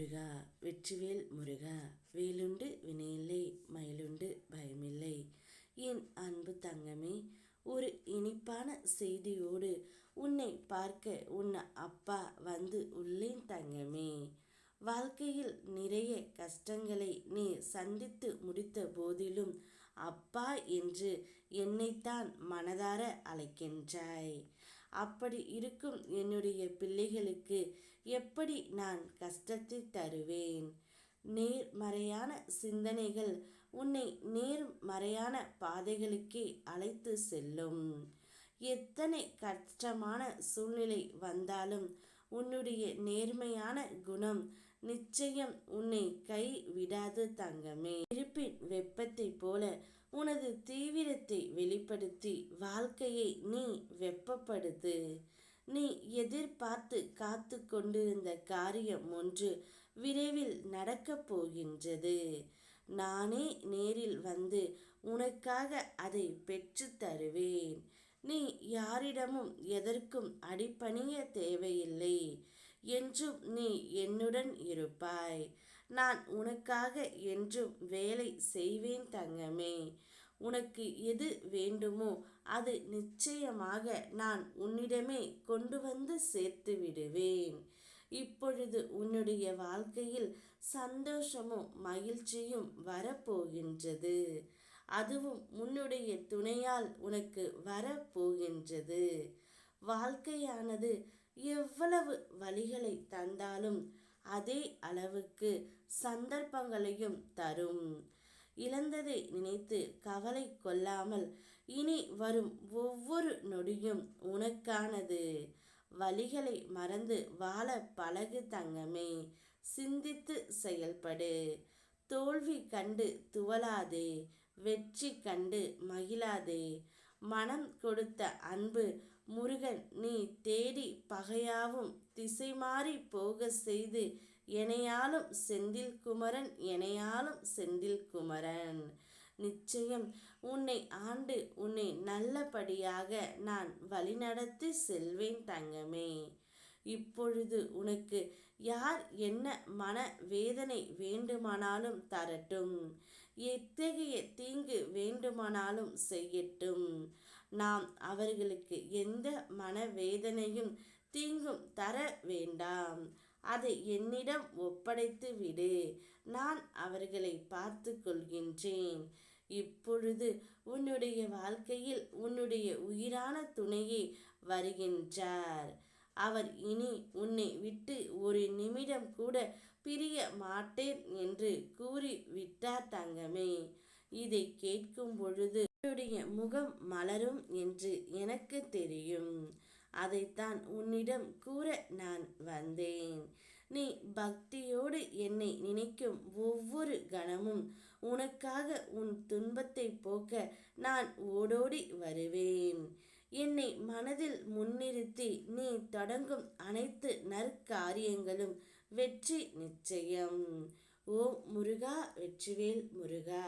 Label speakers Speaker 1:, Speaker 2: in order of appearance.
Speaker 1: முருகா வெற்றிவேல் முருகா வேலுண்டு வினையில்லை மயிலுண்டு பயமில்லை. என் அன்பு தங்கமே, ஒரு இனிப்பான செய்தியோடு உன்னை பார்க்க உன் அப்பா வந்து உள்ளேன் தங்கமே. வாழ்க்கையில் நிறைய கஷ்டங்களை நீ சந்தித்து முடித்த போதிலும் அப்பா என்று என்னைத்தான் மனதார அழைக்கின்றாய். அப்படி இருக்கும் என்னுடைய பிள்ளைகளுக்கு எப்படி நான் கஷ்டத்தை தருவேன்? நேர்மறையான சிந்தனைகள் உன்னை நேர்மறையான பாதைகளுக்கே அழைத்து செல்லும். எத்தனை கஷ்டமான சூழ்நிலை வந்தாலும் உன்னுடைய நேர்மையான குணம் நிச்சயம் உன்னை கை விடாது தங்கமே. நெருப்பின் வெப்பத்தை போல உனது தீவிரத்தை வெளிப்படுத்தி வாழ்க்கையை நீ வெப்பப்படுத்து. நீ எதிர்பார்த்து காத்து கொண்டிருந்த காரியம் ஒன்று விரைவில் நடக்கப் போகின்றது. நானே நேரில் வந்து உனக்காக அதை பெற்று தருவேன். நீ யாரிடமும் எதற்கும் அடிபணிய தேவையில்லை. என்றும் நீ என்னுடன் இருப்பாய். நான் உனக்காக என்றும் வேலை செய்வேன் தங்கமே. உனக்கு எது வேண்டுமோ அது நிச்சயமாக நான் உன்னிடமே கொண்டு வந்து சேர்த்து விடுவேன். இப்பொழுது உன்னுடைய வாழ்க்கையில் சந்தோஷமும் மகிழ்ச்சியும் வரப்போகின்றது. அதுவும் உன்னுடைய துணையால் உனக்கு வரப்போகின்றது. வாழ்க்கையானது எவ்வளவு வழிகளை தந்தாலும் அதே அளவுக்கு சந்தர்ப்பங்களையும் தரும். இழந்ததை நினைத்து கவலை கொள்ளாமல் இனி வரும் ஒவ்வொரு நொடியும் உனக்கானது. வழிகளை மறந்து வாழ பழகு தங்கமே. சிந்தித்து செயல்படு. தோல்வி கண்டு துவளாதே, வெற்றி கண்டு மகிழாதே. மனம் கொடுத்த அன்பு முருகன் நீ தேடி பகையாவும் திசை மாறி போக செய்து எனையாளும் செந்தில் குமரன், எனையாளும் செந்தில் குமரன். நிச்சயம் உன்னை ஆண்டு உன்னை நல்லபடியாக நான் வழிநடத்தி செல்வேன் தங்கமே. இப்பொழுது உனக்கு யார் என்ன மன வேதனை வேண்டுமானாலும் தரட்டும், எத்தகைய தீங்கு வேண்டுமானாலும் செய்யட்டும், நாம் அவர்களுக்கு எந்த மனவேதனையும் தீங்கும் தர வேண்டாம். அதை என்னிடம் ஒப்படைத்து விடு. நான் அவர்களை பார்த்து கொள்கின்றேன். இப்பொழுது உன்னுடைய வாழ்க்கையில் உன்னுடைய உயிரான துணையே வருகின்றார். அவர் இனி உன்னை விட்டு ஒரு நிமிடம் கூட பிரிய மாட்டேன் என்று கூறி விட்டார் தங்கமே. இதை கேட்கும் பொழுது உன்னுடைய முகம் மலரும் என்று எனக்கு தெரியும். அதைத்தான் உன்னிடம் கூற நான் வந்தேன். நீ பக்தியோடு என்னை நினைக்கும் ஒவ்வொரு கணமும் உனக்காக உன் துன்பத்தை போக்க நான் ஓடோடி வருவேன். என்னை மனதில் முன்னிறுத்தி நீ தொடங்கும் அனைத்து நற்காரியங்களும் வெற்றி நிச்சயம். ஓம் முருகா வெற்றிவேல் முருகா.